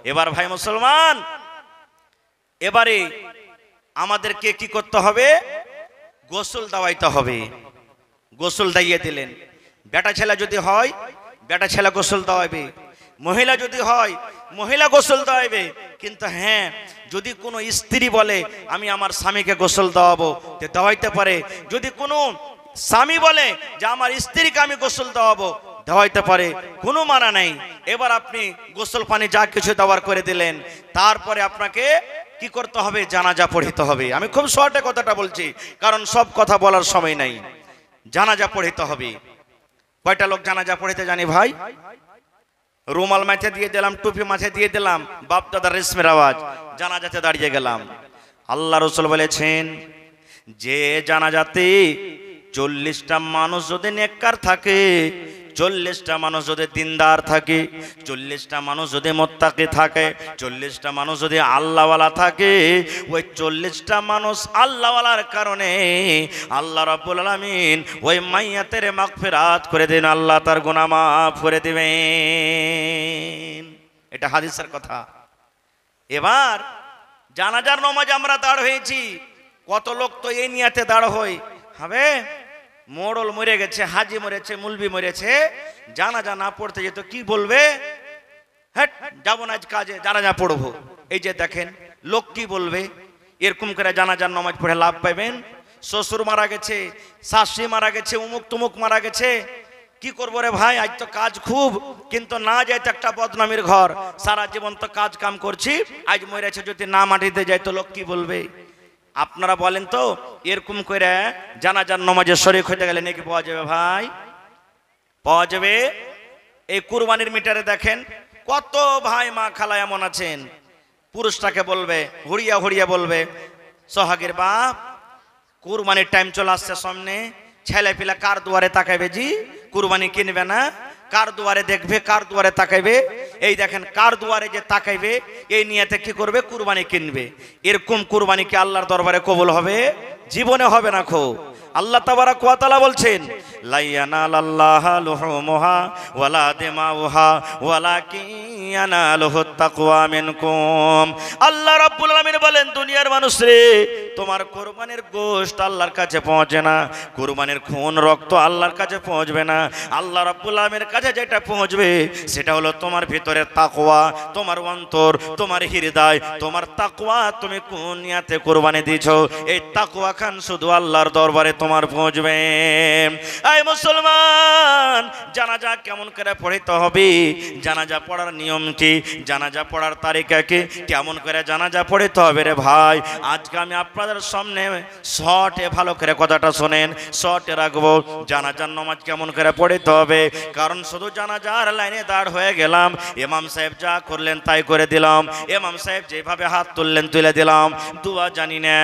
এবার ভাই মুসলমান, এবারে আমাদেরকে কি করতে হবে? গোসল দেওয়াইতে হবে। গোসল দিয়ে দিলেন। বেটা ছেলে যদি হয় বেটা ছেলে গোসল দেওয়াবে, মহিলা যদি হয় মহিলা গোসল দেওয়াবে। কিন্তু হ্যাঁ, যদি কোনো স্ত্রী বলে আমি আমার স্বামীকে গোসল দেওয়াবো, তো দেওয়াইতে পারে। যদি কোনো স্বামী বলে যে আমার স্ত্রীকে আমি গোসল দেওয়াবো, দেওয়াইতে পারে, কোনো মানা নাই। এবার আপনি গোসল পানি যা কিছু দেওয়ার করে দিলেন, তারপরে আপনাকে কি করতে হবে? জানাজা পড়িতে হবে। আমি খুব শর্টে কথাটা বলছি, কারণ সব কথা বলার সময় নাই। জানাজা পড়িতে হবে। কয়টা লোক জানাজা পড়িতে জানি ভাই? রুমাল মাথায় দিয়ে দিলাম, টুপি মাথায় দিয়ে দিলাম, বাপ দাদার রেশমের আওয়াজ, জানাজাতে দাঁড়িয়ে গেলাম। আল্লাহ রাসূল বলেছেন যে জানাজাতে 40টা মানুষ যদি নেককার থাকে, 40টা মানুষ যদি দিনদার থাকে, 40টা মানুষ যদি মুত্তাকি থাকে, 40টা মানুষ যদি আল্লাহওয়ালা থাকে, ওই 40টা মানুষ আল্লাহওয়ালার কারণে আল্লাহ রাব্বুল আলামিন ওই মাইয়াতের মাগফিরাত করে দেন, আল্লাহ তার গুনাহ মাফ করে দিবেন। এটা হাদিসের কথা। এবার জানাজার নামাজ আমরা দাঁড় হয়েছি, কত লোক তো এই নিয়াতে দাঁড় হয় হবে মোড়ল মরে গেছে, হাজি মরেছে, মুলবি মরেছে, জানাজা না পড়তে যেত কি বলবে? হ্যাঁ, যাবো না আজ কাজে, জানাজা পড়বো। এই যে দেখেন লোক কি বলবে। এরকম করে জানাজার নামাজ পড়ে লাভ পাবেন? শ্বশুর মারা গেছে, শাশুড়ি মারা গেছে, উমুক তুমুক মারা গেছে, কি করবো রে ভাই, আজ তো কাজ খুব, কিন্তু না যাই তো একটা বদনামির ঘর, সারা জীবন তো কাজ কাম করছি, আজ মরেছে যদি না মাটিতে যাই তো লোক কি বলবে? আপনারা বলেন তো, এরকম করে জানাজার নামাজে শরীক হতে গেলে নাকি পাওয়া যাবে ভাই? পাওয়া যাবে। এই কুরবানির মিটারে দেখেন কত ভাই মা খালা এমন আছেন, পুরুষটাকে বলবে, হুড়িয়া হুড়িয়া বলবে, সোহাগের বাপ কুরবানির টাইম চলে আসছে সামনে, ছেলে পিলা কার দুয়ারে তাকাইবে জি? কুরবানি কিনবে না, কার দুয়ারে দেখবে, কার দুয়ারে তাকাইবে? এই দেখেন কার দুয়ারে যে তাকাইবে এই নিয়েতে কি করবে? কুরবানি কিনবে। এরকম কুরবানি কি আল্লাহর দরবারে কবুল হবে? জীবনে হবে না। খো আল্লাহ তাবারাক ওয়া তাআলা বলছেন লা ইয়ানালাল্লাহু লুহুমুহা ওয়ালা দিমাউহা ওয়ালাকিন ইয়ানালুহুত তাকওয়া মিনকুম। আল্লাহ রাব্বুল আলামিন বলেন, দুনিয়ার মানুষ রে, তোমার কুরবানির গোশত আল্লাহর কাছে পৌঁছে না, কুরবানির খুন রক্ত আল্লাহর কাছে পৌঁছবে না। আল্লাহ রাব্বুল আলামিনের কাছে যেটা পৌঁছবে সেটা হলো তোমার ভিতরে তাকওয়া, তোমার অন্তর, তোমার হৃদয়, তোমার তাকওয়া। তুমি কোন নিয়াতে কুরবানি দিছো, এই তাকওয়া খান শুধু আল্লাহর দরবারে তোমার পৌঁছবে। এই মুসলমান, জানাজা কেমন করে পড়তে হবে? জানাজা পড়ার নিয়ম কি? জানাজা পড়ার তারিকা কি? কেমন করে জানাজা পড়তে হবে রে ভাই? আজকে আমি আপনাদের সামনে শর্টে ভালো করে কথাটা শোনেন, শর্টে রাখবো। জানাজার নামাজ কেমন করে পড়তে হবে, কারণ শুধু জানাজার লাইনে দাঁড় হয়ে গেলাম, ইমাম সাহেব যা করলেন তাই করে দিলাম, ইমাম সাহেব যেভাবে হাত তুললেন তুলে দিলাম। দোয়া জানি না,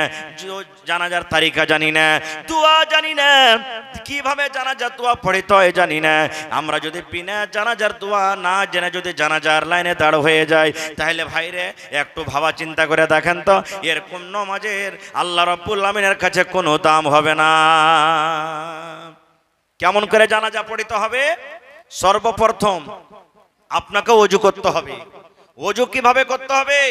জানাজার তারিকা জানি না, দোয়া জানি না, কিভাবে জানাজার দোয়া পড়তে হয় জানি না। আমরা যদি বিনা জানাজার দোয়া না জেনে যদি জানাজার লাইনে দাঁড় হয়ে যায়, তাহলে ভাইরে একটু ভাবা চিন্তা করে দেখেন তো, এরকম নামাজের আল্লাহ রাব্বুল আলামিনের কাছে কোনো দাম হবে না। কেমন করে জানাজা পড়তে হবে? সর্বপ্রথম আপনাকে ওযু করতে হবে। ওযু কিভাবে করতে হবে?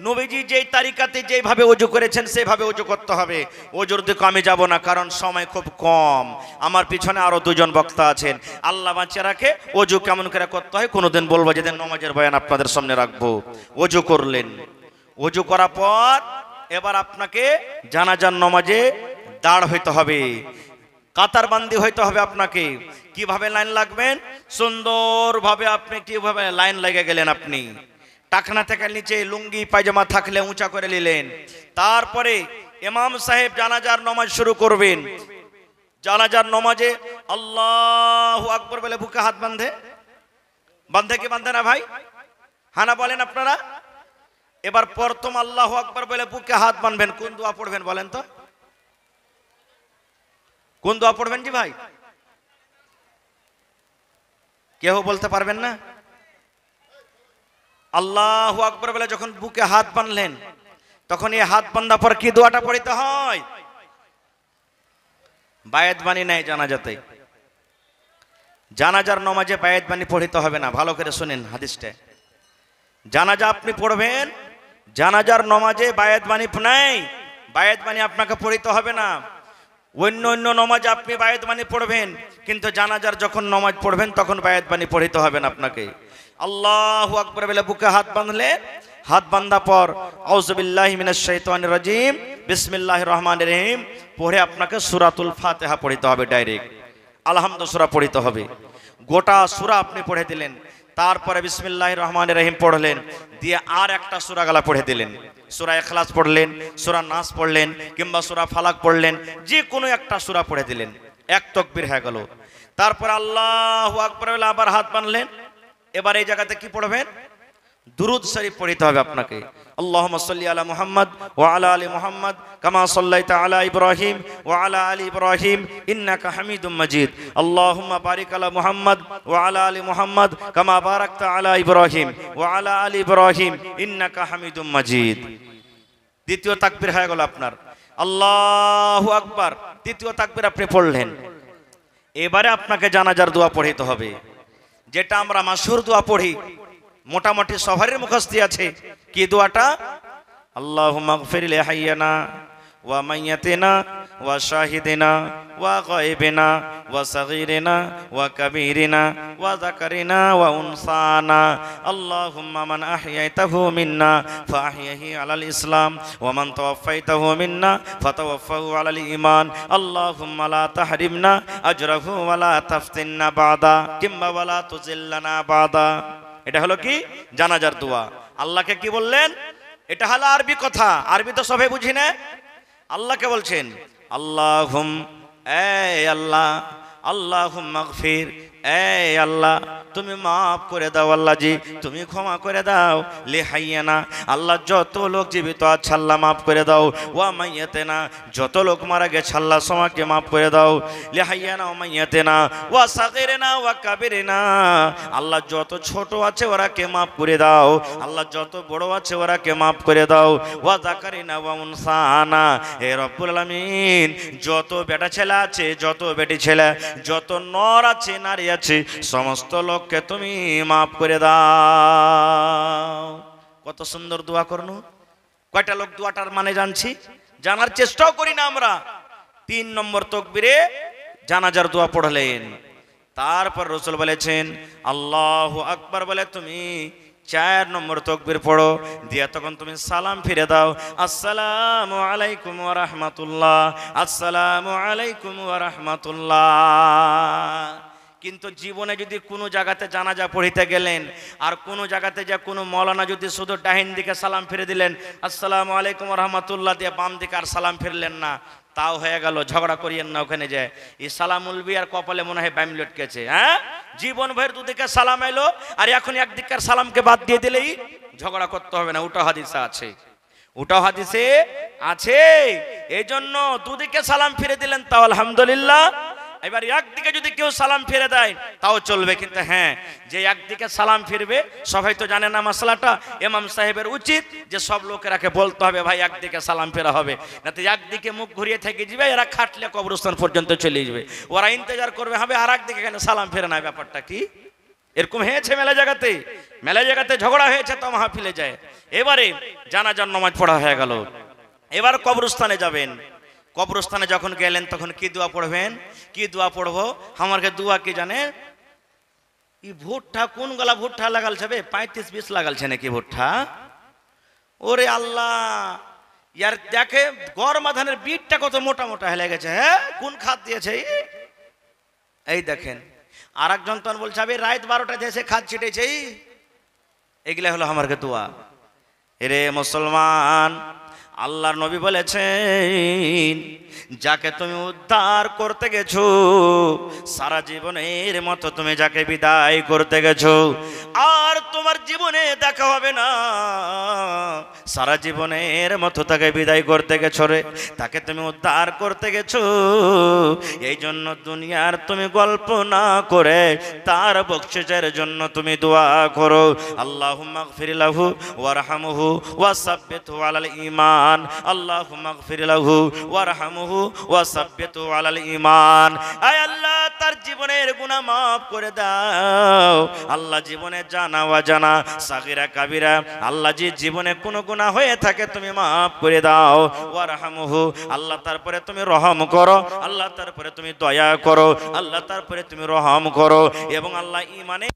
নবীজি যেই তারিকাতে যেভাবে ওযু করেছেন সেভাবে ওযু করতে হবে। ওযুর দিকে আমি যাব না, কারণ সময় খুব কম। আমার পিছনে আরো দুজন বক্তা আছেন, আল্লাহ বাঁচিয়ে রাখে। ওযু কেমন করে করতে হয় কোনোদিন বলবো, যেদিন নামাজের বয়ান আপনাদের সামনে রাখবো। ওযু করলেন, ওযু করার পর এবার আপনাকে জানাজার নামাজে দাঁড় হইতে হবে, কাতার বান্দি হইতে হবে। আপনাকে কিভাবে লাইন লাগবেন? সুন্দরভাবে আপনি কিভাবে লাইন লেগে গেলেন, আপনি টাকনা থেকে নিচে লুঙ্গি পায়জামা থাকলে উঁচা করে নিলেন। তারপরে ইমাম সাহেব জানাজার নামাজ শুরু করবেন। জানাজার নামাজে আল্লাহু আকবার বলে বুকে হাত বাঁধে, বাঁধে কি বাঁধে না ভাই? হানা বলেন আপনারা। এবার প্রথম আল্লাহু আকবার বলে বুকে হাত বাঁধবেন। কোন দোয়া পড়বেন বলেন তো? কোন দোয়া পড়বেন জি ভাই? কেউ বলতে পারবেন না? আল্লাহু আকবার বলে যখন বুকে হাত বাঁধলেন, তখন এই হাত বাঁধা পর কি দোয়াটা পড়তে হয়? বায়াত বাণী নাই জানাজাতে। জানাজার নামাজে বায়াত বাণী পড়তে হবে না। ভালো করে শুনেন হাদিসটা। জানাজা আপনি পড়বেন, জানাজার নমাজে বায়াত বাণী নেই, বায়াত বাণী আপনাকে পড়িতে হবে না। অন্য অন্য নমাজে আপনি বায়াত বাণী পড়বেন, কিন্তু জানাজার যখন নমাজ পড়বেন তখন বায়াত বাণী পড়িতে হবে না আপনাকে। আল্লাহু আকবার বলে বুকে হাত বাঁধলে, হাত বাঁধা পর আউযু বিল্লাহি মিনাশ শাইতানির রাজিম বিসমিল্লাহির রহমানির রহিম পড়ে আপনাকে সূরাতুল ফাতিহা পড়িতে হবে। ডাইরেক্ট আলহামদুলিল্লাহ সূরা পড়িতে হবে। গোটা সূরা আপনি পড়ে দিলেন, তারপরে বিসমিল্লাহির রহমানির রহিম পড়লেন, দিয়ে আর একটা সূরা গালা পড়ে দিলেন। সূরা ইখলাস পড়লেন, সূরা নাস পড়লেন, কিংবা সূরা ফালাক পড়লেন, যে কোনো একটা সূরা পড়ে দিলেন। এক তাকবীর হয়ে গেল। তারপর আল্লাহু আকবার বলে আবার হাত বাঁধলেন। এবার এই জায়গাতে কি পড়বেন? দুরুদ শরীফ পড়িতে হবে আপনাকে। আল্লাহুম্মা সাল্লি আলা মুহাম্মদ ওয়া আলা আলি মুহাম্মদ কামা সাল্লাইতা আলা ইব্রাহিম ওয়া আলা আলি ইব্রাহিম ইন্নাকা হামিদুম মাজিদ। আল্লাহুম্মা বারিক আলা মুহাম্মদ ওয়া আলা আলি মুহাম্মদ কামা বারাকতা আলা ইব্রাহিম ওয়া আলা আলি ইব্রাহিম ইন্নাকা হামিদুম মাজিদ। দ্বিতীয় তাকবীর হয়ে গেল আপনার। আল্লাহু আকবার, তৃতীয় তাকবীর আপনি পড়লেন। এবারে আপনাকে জানাজার দোয়া পড়িতে হবে, যেটা আমরা মাশহুর দোয়া পড়ি, মোটামুটি সবারই মুখস্থি আছে। কি দোয়াটা? আল্লাহুম্মা গফির লি হাইয়িনা ওয়া মাইয়াতিনা ওয়া শাহিদিনা ওয়া গায়বিনা ওয়া সাগীরিনা ওয়া কাবীরিনা ওয়া যাকারিনা ওয়া উনসানা। আল্লাহুম্মা মান আহইয়াইতাহু মিন্না ফাআহইহি আলাল ইসলাম ওয়া মান তাওয়াফাইতাহু মিন্না ফাতাওয়াফাহু আলাল ঈমান। আল্লাহুম্মা লা তাহরিমনা আজরাহু ওয়া লা তাফতিননা বাদা কিংবা ওয়া লা তুযিল্লানা বাদা। এটা হলো কি? জানাজার দোয়া। আল্লাহকে কি বললেন? এটা হলো আরবি কথা, আরবি তো সবাই বুঝি না। আল্লাহকে বলছেন আল্লাহুম, এই আল্লাহ, আল্লাহুম্মা গফির, এই আল্লাহ তুমি মাফ করে দাও, আল্লাহ জি তুমি ক্ষমা করে দাও। লি হাইয়ানা, আল্লাহ যত লোক জীবিত আছে আল্লাহ মাফ করে দাও। ওয়া মাইয়াতেনা, যত লোক মারা গেছে আল্লাহ সমাকে মাফ করে দাও। লি হাইয়ানা ওয়া মাইয়াতেনা ওয়া সাগীরিনা ওয়া কাবীরিনা, আল্লাহ যত ছোট আছে ওরাকে মাফ করে দাও, আল্লাহ যত বড় আছে ওরাকে মাফ করে দাও। ওয়া যাকারিনা ওয়া উনসানা, হে রব্বুল আলামিন যত বেটা ছেলে আছে, যত বেটি ছেলে, যত নর আছে নারী আছে, সমস্ত লোককে তুমি মাফ করে দাও। কত সুন্দর দোয়া করনু। কয়টা লোক দোয়াটার মানে জানছি, জানার চেষ্টাও করি না আমরা। 3 নম্বর তাকবীরে জানাজার দোয়া পড়লেন। তারপর রাসূল বলেছেন আল্লাহু আকবার বলে তুমি 4 নম্বর তাকবীর পড়ো, দিয়ে তখন তুমি সালাম ফিরে দাও, আসসালামু আলাইকুম ওয়া রাহমাতুল্লাহ, আসসালামু আলাইকুম ওয়া রাহমাতুল্লাহ। কিন্তু জীবনে যদি কোনো জায়গাতে জানাজা পড়িতে গেলেন, আর কোনো জায়গাতে যা কোনো মৌলানা যদি শুধু ডাহিন দিকে সালাম ফিরে দিলেন আসসালামু আলাইকুম ওয়া রাহমাতুল্লাহ দিয়ে, বাম দিকে আর সালাম ফিরলেন না, তাও হয়ে গেল। ঝগড়া করিয়েন না ওখানে যায়। এই সালামুল বি আর কপালে মনে হয় ব্যাম লটকেছে। হ্যাঁ, জীবন ভর দুদিকে সালাম এলো, আর এখন একদিকের সালামকে বাদ দিয়ে দিলেই ঝগড়া করতে হবে না। ওটা হাদিসে আছে, ওটাও হাদিসে আছে। এই জন্য দুদিকে সালাম ফিরে দিলেন তাও আলহামদুলিল্লাহ। এবার একদিকে যদি কেউ সালাম ফিরে দেয় তাও চলবে, কিন্তু হ্যাঁ, যে একদিকে সালাম ফিরবে সবাই তো জানে না মশলাটা। ইমাম সাহেবের উচিত যে সব লোকেরাকে বলতে হবে ভাই একদিকে সালাম ফেরা হবে, না তো একদিকে মুখ ঘুরিয়ে থেকে যাবে, এরা খাটলে কবরস্থান পর্যন্ত চলে যাবে, ওরা ইন্তজার করবে হবে আর একদিকে কেন সালাম ফেরে না। ব্যাপারটা কি? এরকম হয়েছে মেলা জায়গাতে, মেলা জায়গাতে ঝগড়া হয়েছে তো মাহফিলে যায়। এবারে জানাজার নামাজ পড়া হয়ে গেল, এবার কবরস্থানে যাবেন। কবরস্থানে যখন গেলেন তখন কি দোয়া পড়বেন? কি দোয়া পড়বো? আমাকে দোয়া কি জানে? ই ভুট্টা কোন গলা ভুট্টা লাগালছে বে? 35-20 লাগালছে নাকি ভুট্টা? ওরে আল্লাহ, ইয়ার দেখে গরমা ধানের বীজটা কত মোটা মোটা হয়ে গেছে। হ্যাঁ, কোন খাদ দিয়েছে? এই দেখেন। আর একজন তখন বলছে আমি রাত 12টা দেশে খাদ ছিটেছে। এগুলা হলো আমার দোয়া। এরে মুসলমান, আল্লাহর নবী বলেছেন যাকে তুমি উদ্ধার করতে গেছো সারা জীবনের মতো তুমি যাকে বিদায় করতে গেছো আর তোমার জীবনে দেখা হবে না, সারা জীবনের মতো তাকে বিদায় করতে গেছো রে, তাকে তুমি উদ্ধার করতে গেছো। এই জন্য দুনিয়ার তুমি গল্প না করে তার বকশিসের জন্য তুমি দোয়া করো। আল্লাহুম্মা গফির লাহু ওয়ারহামহু ওয়াসাব্বিতহু আলাল ঈমান। আল্লাহুম্মা গফির লাহু ওয়ারহামহু ওয়াসাব্বিতহু আলাল ঈমান। আয় আল্লাহ, তার জীবনের গুনাহ মাফ করে দাও। আল্লাহ জীবনে জানা অজানা সাগীরা কাবীরা আল্লাহ যে জীবনে কোনো গুনাহ হয়ে থাকে তুমি মাফ করে দাও। ওয়ারহামহু আল্লাহ তারপরে তুমি রহম করো, আল্লাহ তারপরে তুমি দয়া করো, আল্লাহ তারপরে তুমি রহম করো এবং আল্লাহ ঈমানে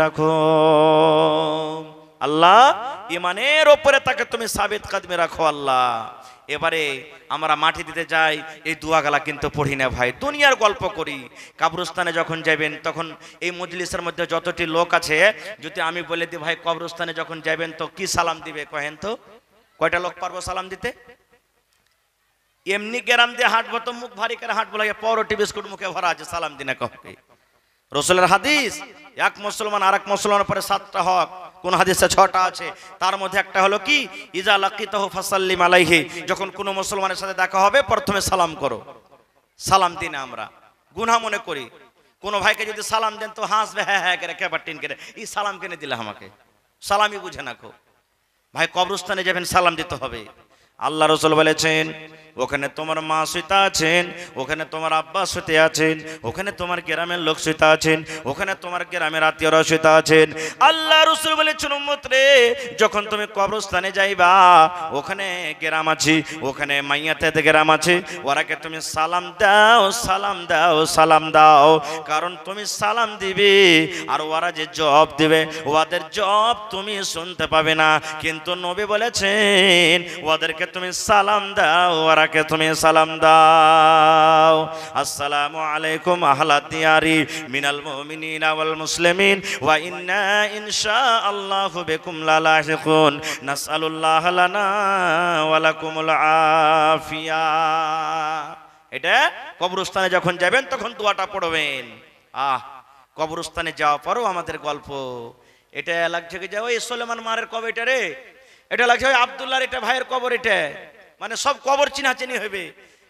রাখো। আল্লাহ ঈমানের উপরে তাকে তুমি সাবিত কদমে রাখো আল্লাহ। এবারে আমরা মাটি দিতে যাই, এই দোয়াগুলা কিন্তু পড়ি না ভাই, দুনিয়ার গল্প করি। কবরস্থানে যখন যাবেন তখন এই মজলিসের মধ্যে যতটি লোক আছে যদি আমি বলে দিই ভাই কবরস্থানে যখন যাবেন তো কি সালাম দিবে কহেন তো? কয়টা লোক পারবো সালাম দিতে? এমনি গ্রাম দিয়ে হাঁটবো তো মুখ ভারী করে হাঁটবো, লাগে পাউরুটি বিস্কুট মুখে ভরা আছে, সালাম দিনা কবে? রাসূলের হাদিস, এক মুসলমান আর এক মুসলমানের পরে 7টা হক, কোন হাদিসে 6টা আছে। তার মধ্যে একটা হলো কি, ইজা লাকিতাহু ফাসাল্লিম আলাইহি, যখন কোন মুসলমানের সাথে দেখা হবে প্রথমে সালাম করো। সালাম দিন আমরা গুনাহ মনে করি। কোন ভাইকে যদি সালাম দেন তো হাসবে, হ্যাঁ হ্যাঁ করে কেবাটিন করে, এই সালাম কেনে দিলে আমাকে? সালামই বুঝে না কো ভাই। কবরস্থানে যাবেন সালাম দিতে হবে। আল্লাহ রাসূল বলেছেন ওখানে তোমার মা শুইতে আছেন, ওখানে তোমার আব্বা শুইতে আছেন, ওখানে তোমার গ্রামের লোক শুইতে আছেন, ওখানে তোমার গ্রামের আত্মীয়রা শুইতে আছেন। আল্লাহ রাসূল বলেছেন উম্মত রে, যখন তুমি কবরস্থানে যাইবা ওখানে গ্রাম আছে, ওখানে মাইয়াতে গ্রাম আছে, ওরাকে তুমি সালাম দাও, সালাম দাও, সালাম দাও। কারণ তুমি সালাম দিবে আর ওরা যে জবাব দিবে ওদের জবাব তুমি শুনতে পাবে না। কিন্তু নবী বলেছেন ওদেরকে তুমি সালাম দাও, ওরাকে তুমি সালাম দাও। আসসালামু আলাইকুম আহলা দিয়ারি মিনাল মুমিনিনা ওয়াল মুসলিমিন ওয়া ইন্না ইনশাআল্লাহু বিকুম লালাহিকুন নাসআলুল্লাহ লানা ওয়া লাকুমুল আফিয়া। এটা কবরস্থানে যখন যাবেন তখন দোয়াটা পড়বেন। কবরস্থানে যাওয়ার পরও আমাদের গল্প এটা লাগছে কি, যে ওই সুলেমান মারের কবে এটা রে, এটা লাগছে ওই আব্দুল্লাহর এটা ভাইয়ের কবর, এটা মানে সব কবর চিনাচিনি হবে।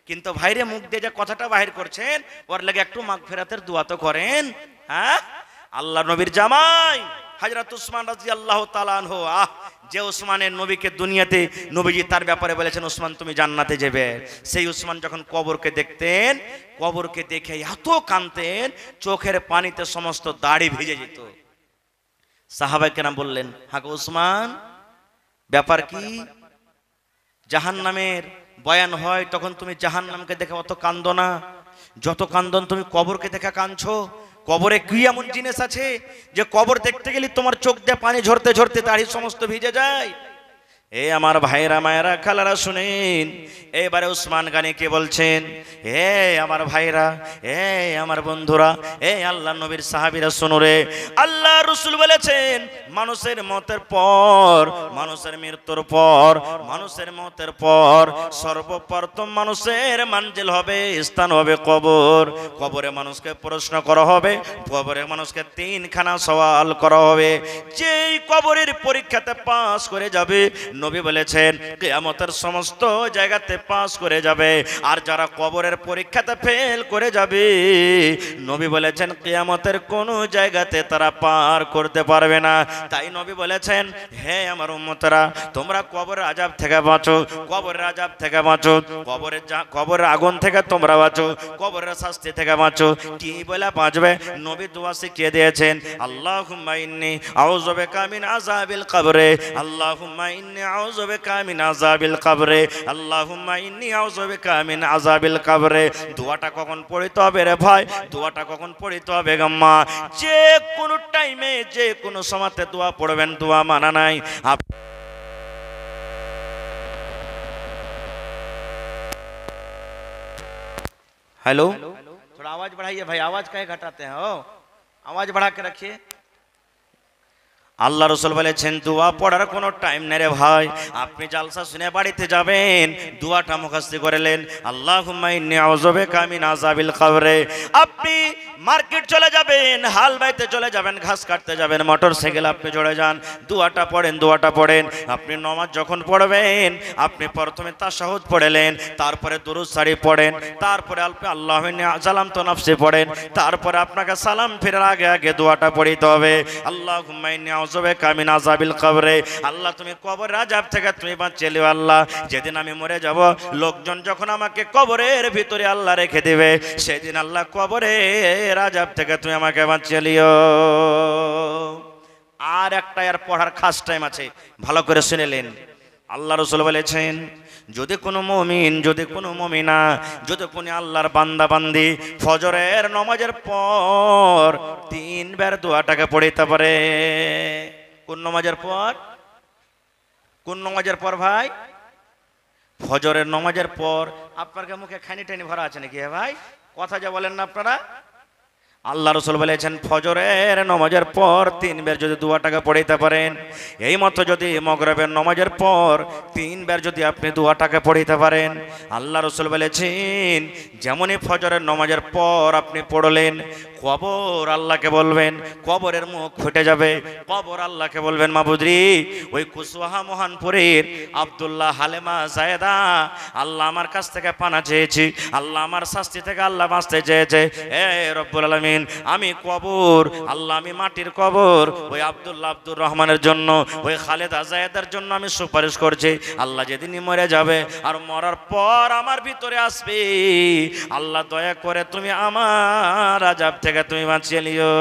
কিন্তু ভাইরে মুখ দিয়ে যে কথাটা বাহির করছেন ওর লাগে একটু মাগফিরাতের দোয়া তো করেন। হ্যাঁ, আল্লাহ নবীর জামাই হযরত উসমান রাদিয়াল্লাহু তাআলা আনহু, যে উসমানের নবীকে দুনিয়াতে নবীজি তার ব্যাপারে বলেছেন উসমান তুমি জান্নাতে যাবে, সেই উসমান যখন কবরকে দেখতেন, কবরকে দেখে এত কাঁদতেন চোখের পানিতে সমস্ত দাড়ি ভিজে যেত। সাহাবায়ে কেরাম বললেন, হ্যাঁ উসমান ব্যাপার কি? জাহান্নামের বয়ান হয় তখন তুমি জাহান্নামকে দেখে অত কান্দো না, যত কান্দন তুমি কবরকে দেখে কাঁদছো। কবরে কি এমন জিনিস আছে যে কবর দেখতে গেলে তোমার চোখ দিয়ে পানি ঝরতে ঝরতে দাড়ি সমস্ত ভিজে যায়? এ আমার ভাইরা মায়েরা খালারা শুনেন, এবারে উসমান গানি কে বলছেন, হে আমার ভাইরা, হে আমার বন্ধুরা, হে আল্লাহ নবীর সাহাবীরা শুনো রে, আল্লাহ রাসূল বলেছেন মানুষের মতের পর, মানুষের মৃত্যুর পর, মানুষের মতের পর সর্বপ্রথম মানুষের মানজিল হবে, স্থান হবে কবর। কবরে মানুষকে প্রশ্ন করা হবে, কবরে মানুষকে 3খানা সওয়াল করা হবে। যেই কবরের পরীক্ষাতে পাস করে যাবে নবী বলেছেন কিয়ামতের সমস্ত জায়গাতে পাস করে যাবে। আর যারা কবরের পরীক্ষাতে ফেল করে যাবে নবী বলেছেন কিয়ামতের কোন জায়গাতে তারা পার করতে পারবে না। তাই নবী বলেছেন হে আমার উম্মতরা, তোমরা কবরের আযাব থেকে বাঁচো, কবরের আযাব থেকে বাঁচো, কবরের আগুন থেকে তোমরা বাঁচো, কবরের শাস্তি থেকে বাঁচো। কি বলে বাঁচবে? নবী দোয়া শিখিয়ে দিয়েছেন, আল্লাহুম্মা ইন্নী আউযু বিকা মিন আযাবিল কবরে, আল্লাহুম্মা ইন্নী আউযু বিকা মিন আযাবিল কবরে, আল্লাহুম্মা ইন্নী আউযু বিকা মিন আযাবিল কবরে। দোয়াটা কখন পড়তে হবে রে ভাই? দোয়াটা কখন পড়তে হবে গাম্মা? যে কোনো টাইমে যে কোনো সময়তে দোয়া পড়বেন, দোয়া মানা নাই। हेलो, थोड़ा आवाज बढ़ाइए भाई, आवाज काहे घटाते हैं? ओ आवाज बढ़ा के रखिए। আল্লাহ রাসূল বলেছেন দোয়া পড়ার কোনো টাইম নেই রে ভাই। আপনি জালসা শুনে বাড়িতে যাবেন, দোয়াটা মুখস্থ করলেন, আল্লাহুম্মা ইন্নী আউযু বিকা মিন আযাবিল কবরে। আপনি মার্কেট চলে যাবেন, হাল বাইতে চলে যাবেন, ঘাস কাটতে যাবেন, মোটরসাইকেল আপনি চড়ে যান, দোয়াটা পড়েন, দোয়াটা পড়েন। আপনি নামাজ যখন পড়বেন আপনি প্রথমে তাশাহুদ পড়লেন, তারপরে দুরূদ শরীফ পড়েন, তারপরে আল্লাহুম্মা ইন্নী যালামতু নাফসি পড়েন, তারপরে আপনাকে সালাম ফেরার আগে আগে দোয়াটা পড়তে হবে, আল্লাহুম্মা ইন্নী নাউযুবিকা মিন আযাবিল কবরে, আল্লাহ তুমি কবরের আযাব থেকে তুমি বাঁচিয়ে নিও আল্লাহ। যেদিন আমি মরে যাব, লোকজন যখন আমাকে কবরের ভিতরে আল্লাহ রেখে দেবে, সেদিন আল্লাহ কবরের আযাব থেকে তুমি আমাকে বাঁচিয়ে নিও। আর একটা এর পড়ার খাস টাইম আছে, ভালো করে শুনেলেন। আল্লাহ রাসূল বলেছেন, যদি কোনো মুমিন, যদি কোনো মুমিনা, যদি কোনো আল্লাহর বান্দা বান্দি ফজরের নামাজের পর 3 বার দোয়াটাকে পড়িতে পারে। কোন নামাজের পর? কোন নামাজের পর ভাই? ফজরের নামাজের পর। আপনার মুখে খানি টানি ভরা আছে নাকি ভাই? কথা যা বলেন না আপনারা। আল্লাহ রাসূল বলেছেন, ফজরের নামাজের পর 3 বার যদি দোয়াটাকে পড়িতে পারেন, এই মতো যদি মাগরিবের নামাজের পর 3 বার যদি আপনি দোয়াটাকে পড়িতে পারেন, আল্লাহ রাসূল বলেছেন যেমনই ফজরের নামাজের পর আপনি পড়লেন, কবর আল্লাহকে বলবেন, কবরের মুখ ফুটে যাবে। কবর আল্লাহকে বলবেন, মাবুদরি ওই কুসওয়াহা মোহনপুরের আব্দুল্লাহ হালেমা জায়েদা, আল্লাহ আমার কাছ থেকে পানা চেয়েছি, আল্লাহ আমার শাস্তি থেকে আল্লাহ বাঁচতে চেয়েছে, এ রব্বুল আলামিন আমি কবর, আল্লাহ আমি মাটির কবর ওই আব্দুল্লাহ আব্দুর রহমানের জন্য, ওই খালেদা জায়েদার জন্য আমি সুপারিশ করছি। আল্লাহ যেদিনই মরে যাবে আর মরার পর আমার ভিতরে আসবে, আল্লাহ দয়া করে তুমি আমার আযাব থেকে তুমি বাঁচিয়ে নিও।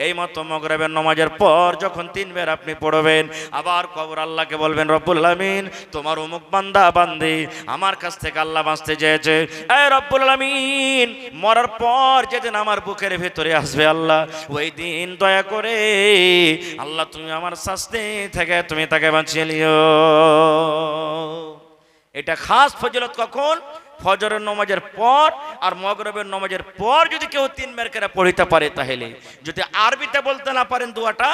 এই মতো মাগরিবের নামাজের পর যখন 3 বার আপনি পড়বেন, আবার কবর আল্লাহকে বলবেন, রব্বুল আলামিন তোমার অমুক বান্দা বান্দি আমার কাছ থেকে আল্লাহ বাঁচতে চেয়েছে, এ রব্বুল আলামিন মরার পর যেদিন আমার বুকের ভিতরে আসবে আল্লাহ, ওই দিন দয়া করে আল্লাহ তুমি আমার শাস্তি থেকে তুমি তাকে বাঁচিয়ে নিও। এটা খাস ফজিলত কখন? ফজরের নামাজের পর আর মাগরিবের নামাজের পর যদি কেউ 3 বার করে পড়িতে পারে, তাহলে যদি আরবিতে বলতে না পারেন দোয়াটা,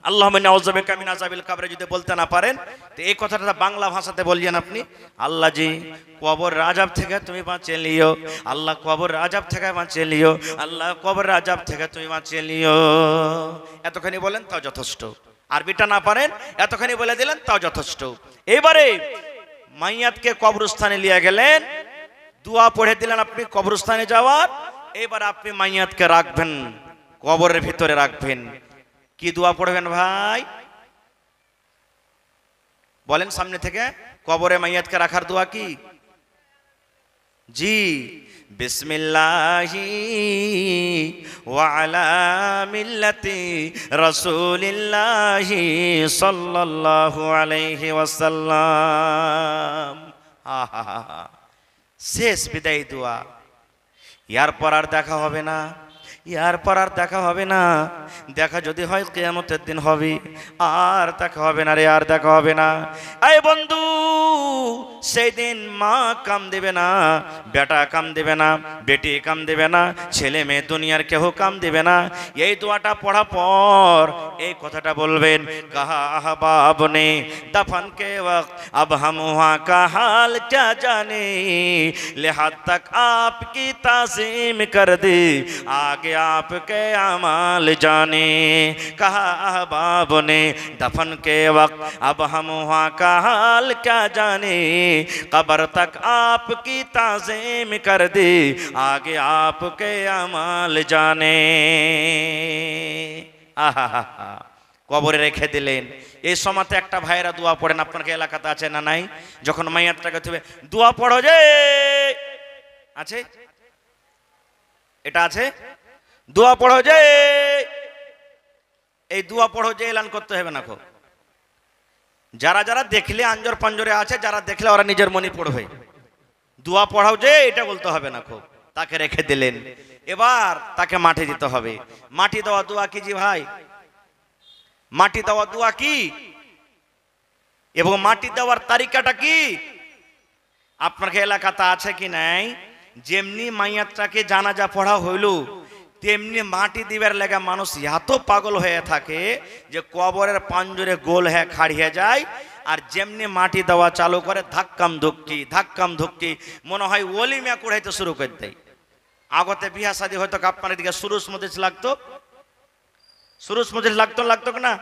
আল্লাহুম্মা নাউযুবিকা মিন আযাবিল কবরে যদি বলতে না পারেন, তো এই কথাটা বাংলা ভাষাতে বললেন আপনি, আল্লাহ জি কবরের আযাব থেকে তুমি বাঁচিয়ে নিও, আল্লাহ কবরের আযাব থেকে বাঁচিয়ে নিও, আল্লাহ কবরের আযাব থেকে তুমি বাঁচিয়ে নিও। এতখানি বলেন তাও যথেষ্ট। আরবিটা না পারেন এতখানি বলে দিলেন তাও যথেষ্ট। এবারে মাইয়াতকে কবরস্থানে নিয়ে গেলেন, দোয়া পড়ে দিলেন আপনি কবরস্থানে যাওয়ার। এবার আপনি মাইয়াতকে রাখবেন, কবরের ভিতরে রাখবেন। কি দোয়া পড়বেন ভাই বলেন সামনে থেকে? কবরে মাইয়াতকে রাখার দোয়া কি? জি, বিসমিল্লাহি ওয়া আলা মিল্লাতি রাসূলিল্লাহি সাল্লাল্লাহু আলাইহি ওয়াসাল্লাম। শেষ বিদায় দোয়া। এরপর আর দেখা হবে না, এরপর আর দেখা হবে না। দেখা যদি হয় কিয়ামতের দিন হবে, আর দেখা হবে না রে, আর দেখা হবে না। এই বন্ধু, সেই দিন মা কাম দেবে না, বেটা কাম দেবে না, বেটি কাম দেবে না, ছেলে মেয়ে দুনিয়ার কেউ কাম দেবে না। এই দোয়াটা পড়া পর এই কথাটা বলবেন, কাহা আহবাব নে দফন কে ওয়াক্ত अब हम वहाँ का हाल क्या जाने, लिहाज तक आपकी ताज़ीम कर दी, आगे आपके अमाल जाने। कहा अहबाब ने दफन के वक्त अब हम वहाँ का हाल क्या जाने, कब्र तक आपकी ताज़ीम कर दी, आगे आपके अमाल जाने। आहा, কবরে রেখে দিলেন। এই সময়তে একটা ভাইয়েরা দোয়া পড়েন, আপনার এলাকাতে আছে না নাই? যখন মাইয়াতটাকে তুলে দোয়া পড়ো যে আছে, এটা আছে, দোয়া পড়ো যে, এই দোয়া পড়ো যে এলান করতে হবে না। খুব যারা যারা দেখলে আঞ্জর পাঞ্জরে আছে, যারা দেখলে ওরা নিজের মনে পড়বে, দোয়া পড়াও যে এটা বলতে হবে না। খুব তাকে রেখে দিলেন, এবার তাকে মাটি দিতে হবে। মাটি দেওয়া দোয়া কি জি ভাই? মাটি দেওয়া দোয়া কি এবং মাটি দেওয়ার তারিকাটা কি আপনার এলাকাতে আছে কি নাই? যেমনি মাইয়াতটাকে জানাজা পড়া হইল, তেমনি মাটি দিবার লাগা মানুষ এত পাগল হয়ে থাকে যে কবরের পাঞ্জরে গোল হয়ে খাড়িয়ে যায়। আর যেমনি মাটি দেওয়া চালু করে ধাক্কাম ধুক্কি মনে হয় ওলিমা কুড়াইতে শুরু করে দেয়। আগতে বিয়া শাদী হয়তো আপনার দিকে সুরুজ মজলিস লাগতো, সুরুজ মজলিস লাগতো না?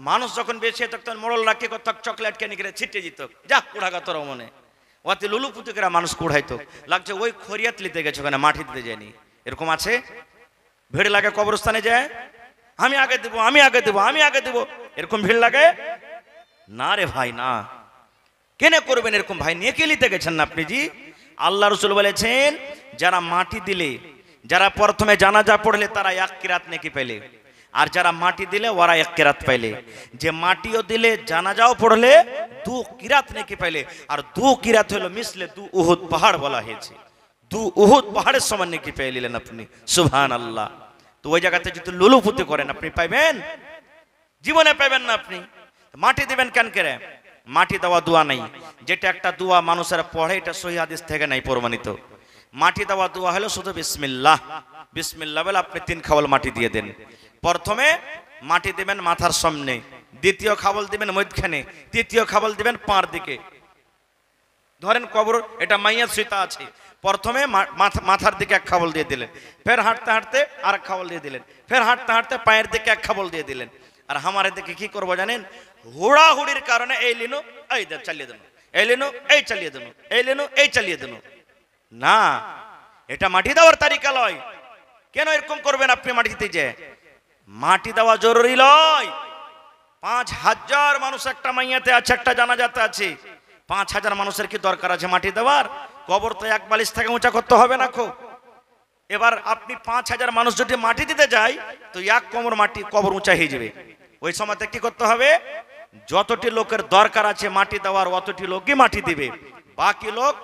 মানুষ যখন বেশি তখন মোড়ল রাখি করত, চকলেট কেনে করে ছিটিয়ে দিত, যা কুড়াগা তোর মনে ওতে লুলু পুতুকেরা মানুষ কুড়াইতো। লাগছে ওই খরিয়াত লিতে গেছে, ওখানে মাটি দিতে যায়নি। এরকম আছে, ভিড় লাগে কবরস্থানে যায়। আমি আগে দেবো, আমি আগে দেবো, আমি আগে দেবো, এরকম ভিড় লাগে না রে ভাই না। কেন করবেন এরকম ভাই? নেকি নিতে গেছেন না আপনি জি। আল্লাহ রসুল বলেছেন যারা মাটি দিলে, যারা প্রথমে জানাজা পড়লে তারা 1 কিরাত নেকি পেলে, আর যারা মাটি দিলে ওরা 1 কিরাত পাইলে। যে মাটিও দিলে জানাজাও পড়লে 2 কিরাত নেকি পাইলে। আর 2 কিরাত হলো মিসলে 2 উহুদ পাহাড় বলা হয়েছে। 2 উহুদ পাহাড়ের সমান নেকি পেয়ে নিলেন আপনি, সুবহানাল্লাহ। তো ওই জায়গাতে যদি লুলুপুতি করেন আপনি পাইবেন? জীবনে পাইবেন না আপনি। মাটি দিবেন কেন করে? মাটি দেওয়া দোয়া নাই, যেটা একটা দোয়া মানুষেরা পড়ে, এটা সহিহ হাদিস থেকে নাই প্রমাণিত। মাটি দেওয়া দোয়া হলো শুধু বিসমিল্লাহ, বিসমিল্লাহ বলে আপনি 3 খাবল মাটি দিয়ে দেন। প্রথমে মাটি দিবেন মাথার সামনে, দ্বিতীয় খাবল দিবেন মধ্যখানে, তৃতীয় খাবল দিবেন পাঁর দিকে। ধরেন কবর এটা মাইয়াত সীতা আছে, প্রথমে মাথার দিকে 1 খাবল দিয়ে দিলেন, ফের হাঁটতে হাঁটতে আর 1 খাবল দিয়ে দিলেন, ফের হাঁটতে হাঁটতে পায়ের দিকে 1 খাবল দিয়ে দিলেন। আর আমাদের দিকে কি করবো জানেন? হুড়াহুড়ির কারণে এই লিনু এই চালিয়ে দেন, এই লিনু এই চালিয়ে দেন, এই লিনু এই চালিয়ে দেন। না, এটা মাটি দেওয়ার তারিকা লয়। কেন এরকম করবেন আপনি মাটিতে? যে মাটি দেওয়া জরুরি লয়। 5000 মানুষ একটা মাইয়াতে আছে, একটা জানাজাতে আছে, 5000 মানুষের কি দরকার আছে মাটি দেওয়ার? কবর তো 1 বালিশ থেকে উঁচা করতে হবে না খো। এবার আপনি 5000 মানুষ যদি মাটি দিতে যায় তো 1 কোমর মাটি কবর উঁচা হয়ে যাবে। ওই সময়তে কি করতে হবে? যতটি লোকের দরকার আছে মাটি দেওয়ার অতটি লোকই মাটি দিবে। বাকি লোক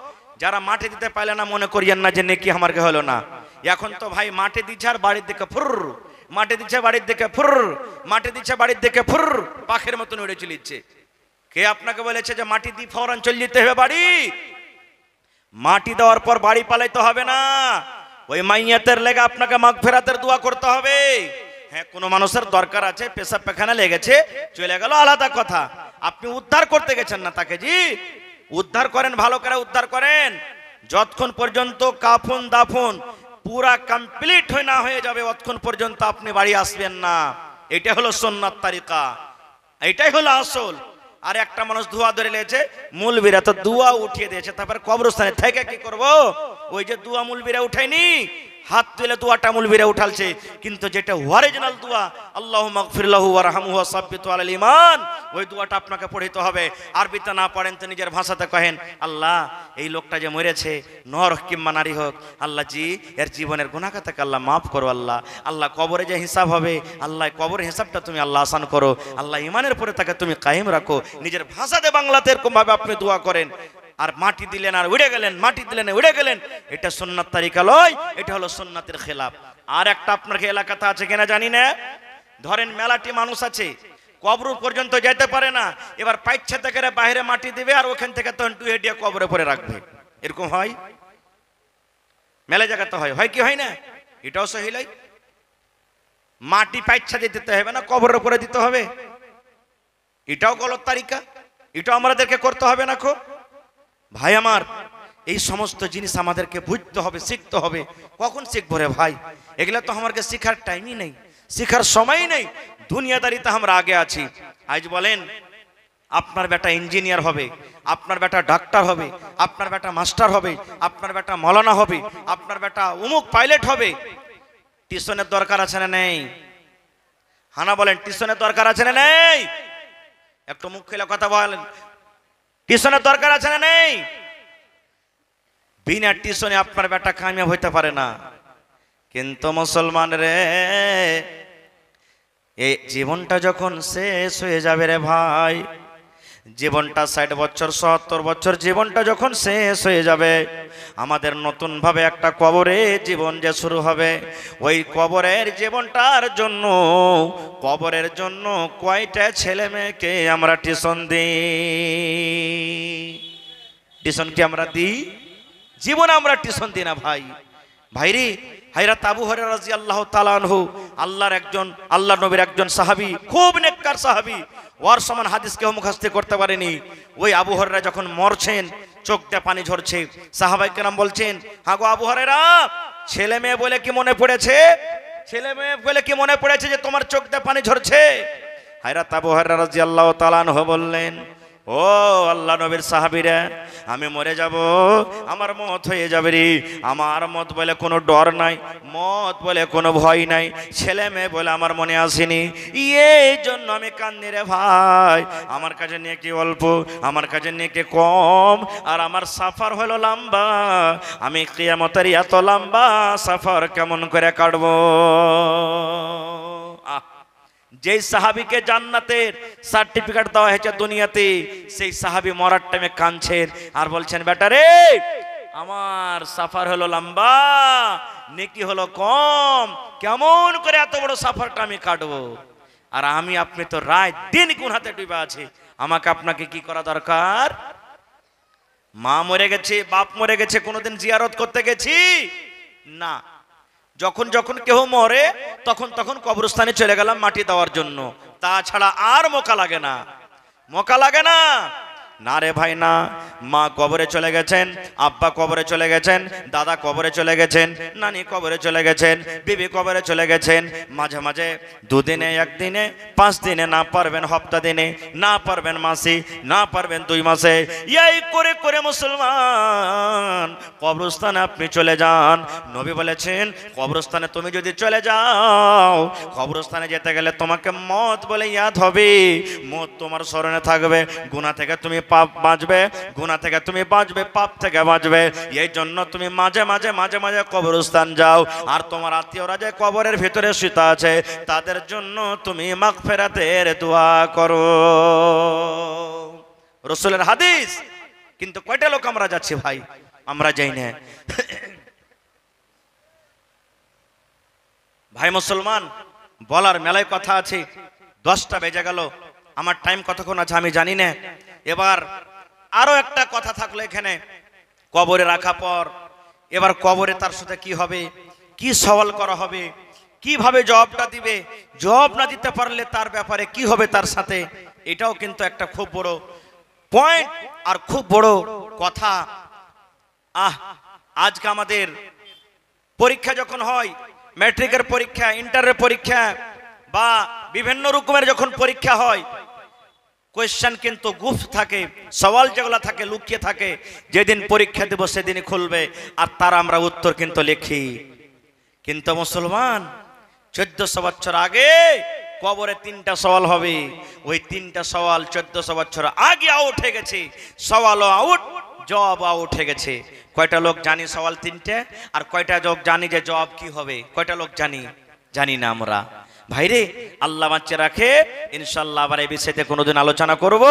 যারা মাটি দিতে পারলে না মনে করিয়েন না যে নেকি আমার কে হলো না। এখন তো ভাই মাটি দিচ্ছে আর বাড়ির দিকে ফুর, মাটি দিচ্ছে বাড়ির দিকে ফুর, মাটি দিচ্ছে বাড়ির দিকে ফুর, পাখির মতন উড়ে চলিচ্ছে। কে আপনাকে বলেছে যে মাটি দিয়ে ফৌরান চলে যেতে হবে বাড়ি? মাটি দেওয়ার পর বাড়ি পালাইতে হবে না, ওই মাইয়াতের লেগে আপনাকে মাগফিরাতের দোয়া করতে হবে। হ্যাঁ, কোনো মানুষের দরকার আছে, পেশাব পায়খানা লেগেছে, চলে গেল, আলাদা কথা। আপনি উদ্ধার করতে গেছেন না তাকে জি। উদ্ধার করেন, ভালো করে উদ্ধার করেন। যতক্ষণ পর্যন্ত কাফন দাফন পুরা কমপ্লিট না হয়ে যাবে ততক্ষণ পর্যন্ত আপনি বাড়ি আসবেন না। এটা হলো সুন্নাত তারিকা, এটাই হলো আসল। আর একটা মানুষ ধোয়া ধরে লেগেছে, মুলবিরা তো দুয়া উঠিয়ে দিয়েছে, তারপর কবরস্থানে থেকে কি করব? ওই যে দুয়া মুলবিরা উঠায়নি, হাত তুলে দুয়াটা মুলবিরা উঠালছে, কিন্তু যেটা অরিজিনাল দুয়া আল্লাহুম্মা গফির লাহু ওয়ারহামহু ওয়া সাব্বিতহু আলাল ঈমান, ওই দুয়াটা আপনাকে পড়তে হবে। আরবিতে না পড়েন তো নিজের ভাষাতে কহেন, আল্লাহ এই লোকটা যে মরেছে, নর হোক কিংবা নারী হোক, আল্লাহ জি এর জীবনের গুনাহ খাতাকে আল্লাহ মাফ করো। আল্লাহ আল্লাহ কবরে যে হিসাব হবে, আল্লাহ কবরের হিসাবটা তুমি আল্লাহ আসান করো। আল্লাহ ঈমানের পরে তাকে তুমি কায়েম রাখো। নিজের ভাষাতে বাংলাতে এরকম ভাবে আপনি দোয়া করেন। আর মাটি দিলেন আর উড়ে গেলেন, মাটি দিলেন উড়ে গেলেন, এটা সুন্নাত তারিকা লয়, এটা হলো সুন্নাতের খেলাফ। আর একটা আপনার এলাকাতে আছে কিনা জানি না, ধরেন মেলাটি মানুষ আছে, কবর পর্যন্ত যেতে পারে না, এবার পাইচ্ছা থেকে বাইরে মাটি দিবে আর ওখান থেকে তখন টুয়ে দিয়ে কবরে পরে রাখবে। এরকম হয় মেলা জায়গাতে, হয় হয় কি হয় না? এটাও সহি লয়। মাটি পাইচ্ছা দিয়ে দিতে হবে না, কবরের উপরে দিতে হবে, এটাও গলত তারিকা, এটাও আমাদেরকে করতে হবে না। খুব ভাই আমার, এই সমস্ত জিনিস আমাদেরকে বুঝতে হবে, শিখতে হবে। কখন শিখবো রে ভাই? এগুলো তো আমাকে শিখার টাইমই নেই, শিখার সময় নেই। দুনিয়াদারিতে আমরা আগে আছি। আজ বলেন আপনার বেটা ইঞ্জিনিয়ার হবে, আপনার বেটা ডাক্তার হবে, আপনার বেটা মাস্টার হবে, আপনার বেটা মৌলানা হবে, আপনার বেটা অমুক পাইলট হবে, টিউশনের দরকার আছে না নেই? হানা বলেন, টিউশনের দরকার আছে না নেই? একটু মুখ খুলে কথা বলেন, টিউশনের দরকার আছে না নেই? বিনা টিউশনে আপনার বেটা কামিয়াব হইতে পারে না। কিন্তু মুসলমান রে, এই জীবনটা যখন শেষ হয়ে যাবে রে ভাই, জীবনটা 60 বছর 70 বছর জীবনটা যখন শেষ হয়ে যাবে, আমাদের নতুন ভাবে একটা কবরে জীবন যে শুরু হবে। ওই কবরের জীবনটার জন্য, কবরের জন্য কয়টা ছেলে মেয়েকে আমরা টিউশন দিই? টিউশন কি আমরা দিই? জীবনে আমরা টিউশন দিই না ভাই। ভাইরি হযরত আবু হুরায়রা রাদিয়াল্লাহু তাআলা আনহু, আল্লাহর একজন, আল্লাহ নবীর একজন সাহাবী, খুব নেককার সাহাবী, ওর সমান হাদিস কেউ মুখস্থ করতে পারেনি। ওই আবু হুরায়রা যখন মরছেন, চোখ দিয়ে পানি ঝরছে, সাহাবায়ে কেরাম বলছেন, হ্যাঁ গো আবু হুরায়রা, ছেলে মেয়ে বলে কি মনে পড়েছে? ছেলে মেয়ে বলে কি মনে পড়েছে যে তোমার চোখ দিয়ে পানি ঝরছে? হযরত আবু হুরায়রা রাদিয়াল্লাহু তাআলা আনহু বললেন, ও আল্লাহ নবীর সাহাবীরা, আমি মরে যাব, আমার মত হয়ে যাবে রে। আমার মত বলে কোনো ডর নাই, মত বলে কোনো ভয় নাই, ছেলে মেয়ে বলে আমার মনে আসেনি, এই জন্য আমি কান্দি রে ভাই। আমার কাছে নিয়ে কি অল্প, আমার কাছে নিয়ে কি কম, আর আমার সাফার হলো লম্বা। আমি কিয়ামতের এত লম্বা সাফার কেমন করে কাটবো? যেই সাহাবীকে জান্নাতের সার্টিফিকেট দেওয়া হয়েছে দুনিয়াতে, সেই সাহাবী মরার টাইমে কাঁদছেন আর বলছেন, বেটা রে আমার সাফার হলো লম্বা, নেকি হলো কম, কেমন করে এত বড় সাফারটা আমি কাটবো? আর আমি আপনি তো রাত দিন গুনাতে ডুবে আছি। আমাকে আপনাকে কি করা দরকার? মা মরে গেছে, বাপ মরে গেছে, কোনোদিন জিয়ারত করতে গেছি না। যখন যখন কেউ মরে তখন তখন কবরস্থানে চলে গেলাম মাটি দেওয়ার জন্য, তাছাড়া আর মৌকা লাগে না, মৌকা লাগে না। না রে ভাই না, মা কবরে চলে গেছেন, আব্বা কবরে চলে গেছেন, দাদা কবরে চলে গেছেন, নানি কবরে চলে গেছেন, বিবি কবরে চলে গেছেন। মাঝে মাঝে দুদিনে, একদিনে, 5 দিনে, না পারবেন সপ্তাহ দিনে, না পারবেন মাসে, না পারবেন 2 মাসে, এই করে করে মুসলমান কবরস্থানে আপনি চলে যান। নবী বলেছেন, কবরস্থানে তুমি যদি চলে যাও, কবরস্থানে যেতে গেলে তোমাকে মত বলে ইয়াদ হবে, মত তোমার স্মরণে থাকবে, গুনাহ থেকে তুমি পাপ বাঁচবে, গুনাহ থেকে তুমি বাঁচবে, পাপ থেকে বাঁচবে। এই জন্য তুমি মাঝে মাঝে মাঝে মাঝে কবরস্থান যাও। আর তোমার আত্মীয়রা যে কবরের ভিতরে শুতে আছে, তাদের জন্য তুমি মাগফিরাতের দোয়া করো। রাসূলের হাদিস। কিন্তু কয়টা লোক আমরা যাচ্ছি ভাই? আমরা যাই না। ভাই মুসলমান, বলার মেলায় কথা আছে, 10টা বেজে গেল, আমার টাইম কতক্ষণ আছে আমি জানি না। এবার আরো একটা কথা থাকলো এখানে, কবরে রাখা পর এবার কবরে তার সাথে কি হবে, কি সওয়াল করা হবে, কিভাবে জবাবটা দিবে, জবাব না দিতে পারলে তার ব্যাপারে কি হবে তার সাথে, এটাও কিন্তু একটা খুব বড় পয়েন্ট আর খুব বড় কথা। আজকে আমাদের পরীক্ষা যখন হয়, ম্যাট্রিকের পরীক্ষা, ইন্টারের পরীক্ষা বা বিভিন্ন রকমের যখন পরীক্ষা হয়, কোয়েশ্চেন কিন্তু গুপ্ত থাকে, সওয়াল যেগুলো থাকে লুকিয়ে থাকে, যেদিন পরীক্ষা দেব সেদিনই খুলবে, আর তার আমরা উত্তর কিন্তু লিখি। কিন্তু মুসলমান 1400 বছর আগে কবরে 3টা সওয়াল হবে, ওই 3টা সওয়াল 1400 বছর আগে আউট হয়ে গেছে, সওয়ালও আউট, জবাব আউট হয়ে গেছে। কয়টা লোক জানি সওয়াল 3টে, আর কয়টা লোক জানি যে জবাব কি হবে? কয়টা লোক জানি? জানি না আমরা। ভাইরে, আল্লাহ বাঁচে রাখে, ইনশাআল্লাহ আবার এই বিষয়তে কোনোদিন আলোচনা করব।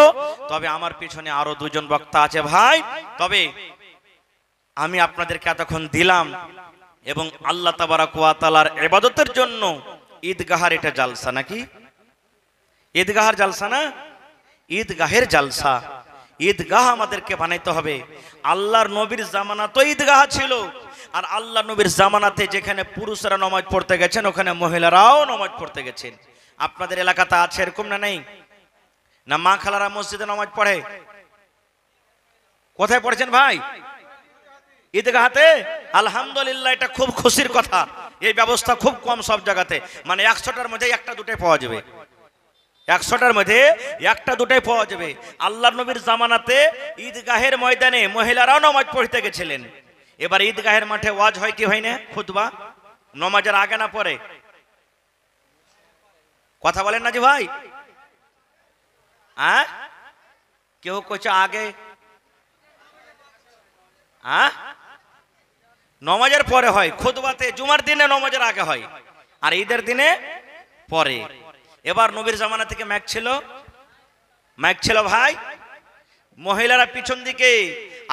তবে আমার পিছনে আরো 2 জন বক্তা আছে ভাই। তবে আমি আপনাদেরকে এতক্ষণ দিলাম, এবং আল্লাহ তাবারাক ওয়া তাআলার ইবাদতের জন্য ঈদগাহের এটা জালসা নাকি? ঈদগাহের জালসা না, ঈদগাহের জালসা। ঈদগাহ আমাদেরকে বানাইতে হবে। আল্লাহর নবীর জামানা তো ঈদগাহ ছিল, আর আল্লাহ নবীর জামানাতে যেখানে পুরুষরা নামাজ পড়তে গেছেন, ওখানে মহিলারাও নামাজ পড়তে গেছেন। আপনাদের এলাকাতে আছে এরকম না নেই? না মা খালারা মসজিদে নামাজ পড়ে? কোথায় পড়েছেন ভাই? ঈদগাহতে। আলহামদুলিল্লাহ, এটা খুব খুশির কথা। এই ব্যবস্থা খুব কম সব জায়গাতে, মানে 100টার মধ্যে 1টা 2টাই পাওয়া যাবে, 100টার মধ্যে 1টা 2টাই পাওয়া যাবে। আল্লাহর নবীর জামানাতে ঈদগাহের ময়দানে মহিলারাও নামাজ পড়তে গেছিলেন। এবার ঈদগাহের মাঠে ওয়াজ হয় কি হয় না? খুতবা নামাজের আগে না পরে? কথা বলেন না জি ভাই? কেউ কইছে আগে, নামাজের পরে হয়। খুতবাতে জুমার দিনে নামাজের আগে হয়, আর ঈদের দিনে পরে। এবার নবীর জামানা থেকে মাইক ছিল ভাই, মহিলারা পিছন দিকে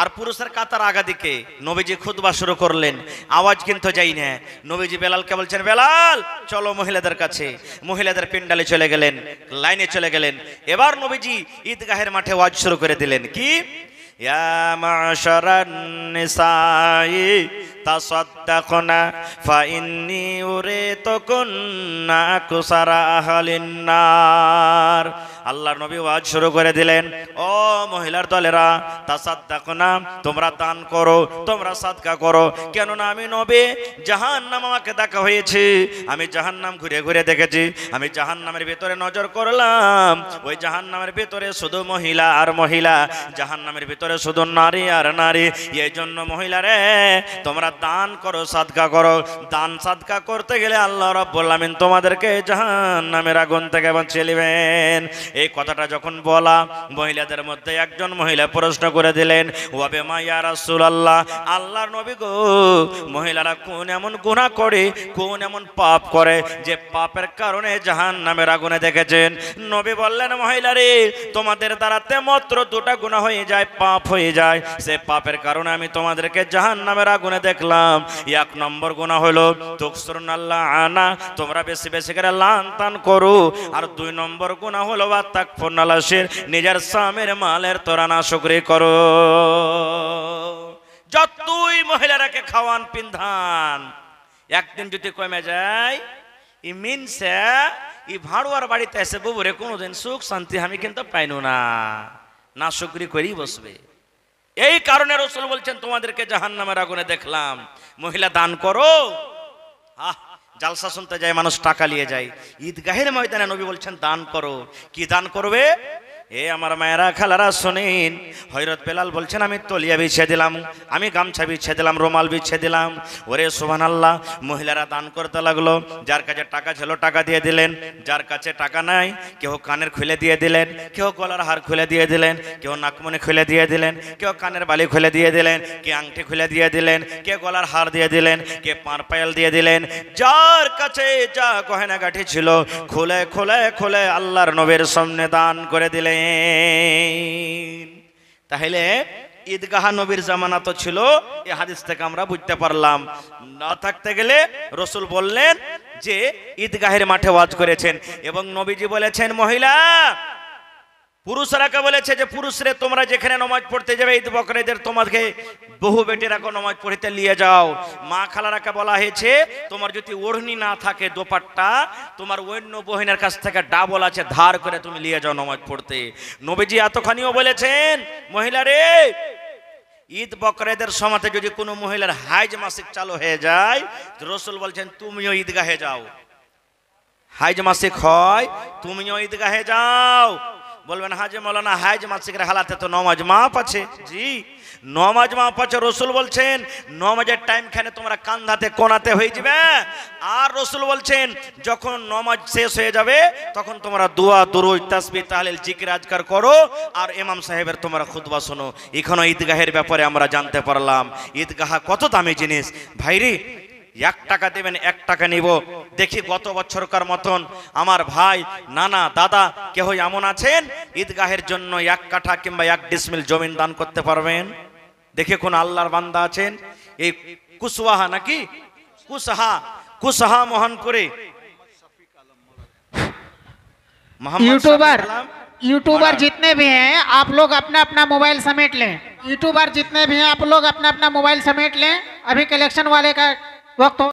আর পুরুষের কাতার আগা দিকে। নবীজি খুতবা শুরু করলেন, আওয়াজ কিন্তু যাই না। নবীজি বেলালকে বলছেন, বেলাল চলো মহিলাদের কাছে। মহিলাদের পিন্ডালে চলে গেলেন, লাইনে চলে গেলেন। এবার নবীজি ঈদগাহের মাঠে ওয়াজ শুরু করে দিলেন, কি? ইয়া মাশারান নিসাই তাসাদ্দাকনা ফাইন্নী উরিতুকুন্না আকসারা আহলিন নার। আল্লাহর নবী ওয়াজ শুরু করে দিলেন, ও মহিলার দলেরা, তাসাদদাকনা, তোমরা দান করো, তোমরা সাদকা করো। কেননা আমি নবী, জাহান্নাম আমাকে দেখা হয়েছে, আমি জাহান্নাম ঘুরে ঘুরে দেখেছি, আমি জাহান্নামের ভিতরে নজর করলাম, ওই জাহান্নামের ভিতরে শুধু মহিলা আর মহিলা, জাহান্নামের ভিতরে শুধু নারী আর নারী। এই জন্য মহিলারে তোমরা দান করো, সাদকা করো। দান সাদকা করতে গেলে আল্লাহ রাব্বুল আমিন তোমাদেরকে জাহান্নামের আগুন থেকে বাঁচিয়ে নেবেন। এই কথাটা যখন বলা, মহিলাদের মধ্যে একজন মহিলা প্রশ্ন করে দিলেন, ওয়াবে মা ইয়া রাসূলুল্লাহ, আল্লাহর নবী গো, মহিলারা কোন এমন গুনাহ করে, কোন এমন পাপ করে যে পাপের কারণে জাহান্নামের আগুনে দেখেছেন? নবী বললেন, মহিলারে, তোমাদের দ্বারাতে মাত্র দুটা গুনাহ হয়ে যায়, পাপ হয়ে যায়। সে পাপের কারণে আমি তোমাদেরকে জাহান্নামের আগুনে দেখলাম। এক নম্বর গুনাহ হলো তুকসুরুনাল্লাহ আনা, তোমরা বেশি বেশি করে লান তান করো। আর দুই নম্বর গুনাহ হলো তাকফুরনালাশির, নিজের স্বামীর মালের তোরা নাশকরি করো। যতই মহিলারাকে খাওয়ান পিন্ধান, একদিন যদি কমে যায়, ই মিনসে ই ভাড়ুয়ার বাড়িতে এসে বুবুরে কোনোদিন সুখ শান্তি আমি কিন্তু পাইনু না, নাশকরি করেই বসবে। এই কারণে রাসূল বলছেন তোমাদেরকে জাহান্নামের আগুনে দেখলাম। মহিলা দান করো। জালসা শুনতে যায় মানুষ, টাকা নিয়ে যায়। ঈদগাহের ময়দানে নবী বলছেন দান করো। কি দান করবে? এ আমার মায়েরা খালারা শোনেন, হযরত বেলাল বলছেন আমি তলিয়া বিছিয়ে দিলাম, আমি গামছা বিছিয়ে দিলাম, রুমাল বিছিয়ে দিলাম। ওরে সুবহানাল্লাহ, মহিলারা দান করতে লাগলো। যার কাছে টাকা ছিল টাকা দিয়ে দিলেন, যার কাছে টাকা নাই কেউ কানের খুলে দিয়ে দিলেন, কেউ গলার হার খুলে দিয়ে দিলেন, কেউ নাকমণি খুলে দিয়ে দিলেন, কেউ কানের বালি খুলে দিয়ে দিলেন, কে আংটি খুলে দিয়ে দিলেন, কে গলার হার দিয়ে দিলেন, কে পার পায়াল দিয়ে দিলেন। যার কাছে যা গয়নাগাটি ছিল খুলে খুলে খুলে আল্লাহর নবীর সামনে দান করে দিলেন। তাহলে ঈদগাহ নবীর জামানা তো ছিল, এই হাদিস থেকে আমরা বুঝতে পারলাম। না থাকতে গেলে রাসূল বললেন যে ঈদগাহের মাঠে ওয়াজ করেছেন, এবং নবীজি বলেছেন মহিলা পুরুষরাকে বলেছে যে পুরুষরে তোমরা যেখানে নামাজ পড়তে যাবে ঈদ বকরীদের তোমাকে বহু বেটিরাকে নামাজ পড়তে নিয়ে যাও। মা খালারাকে বলা হয়েছে তোমার যদি ওড়নি না থাকে, দোপাট্টা, তোমার অন্য বহিনের কাছ থেকে ডাবল আছে, ধার করে তুমি নিয়ে যাও নামাজ পড়তে। নবীজি এতখানিও বলেছেন মহিলারে, ঈদ বকরীদের সময়তে যদি কোনো মহিলার হাইজ মাসিক চালু হয়ে যায়, রাসূল বলছেন তুমিও ঈদগাহে যাও। হাইজ মাসিক হয়, তুমিও ঈদগাহে যাও। বলবেন হাজে মৌলানা হাইজ মাসিকের হালাতে তো নমাজ মাপ আছে। জি, নমাজ মাপ আছে। রাসূল বলছেন নমাজের টাইম খানে তোমরা কান্ধাতে কোনাতে হয়ে যাবে। আর রাসূল বলছেন যখন নমাজ শেষ হয়ে যাবে তখন তোমরা দোয়া দুরূদ তাসবিহ তাহলিল জিকির আজকার করো, আর ইমাম সাহেবের তোমরা খুতবা শোনো। এখনো ঈদগাহের ব্যাপারে আমরা জানতে পারলাম ঈদগাহ কত দামি জিনিস। ভাইরে, 1 টাকা দেবেন, 1 টাকা নিব। দেখি গত বছরকার মতন আমার ভাই, নানা, দাদা কেউ এমন আছেন ঈদগাহের জন্য 1 কাঠা কিংবা 1 ডিসমিল জমিন দান করতে পারবেন? দেখে কোন আল্লাহর বান্দা আছেন? এই কুশওয়াহা নাকি কুশাহা মোহনপুরে यूट्यूबर जितने भी हैं आप लोग अपना अपना मोबाइल समेट लें। यूट्यूबर जितने भी हैं आप लोग अपना अपना मोबाइल समेट लें। अभी कलेक्शन वाले का वक्त हो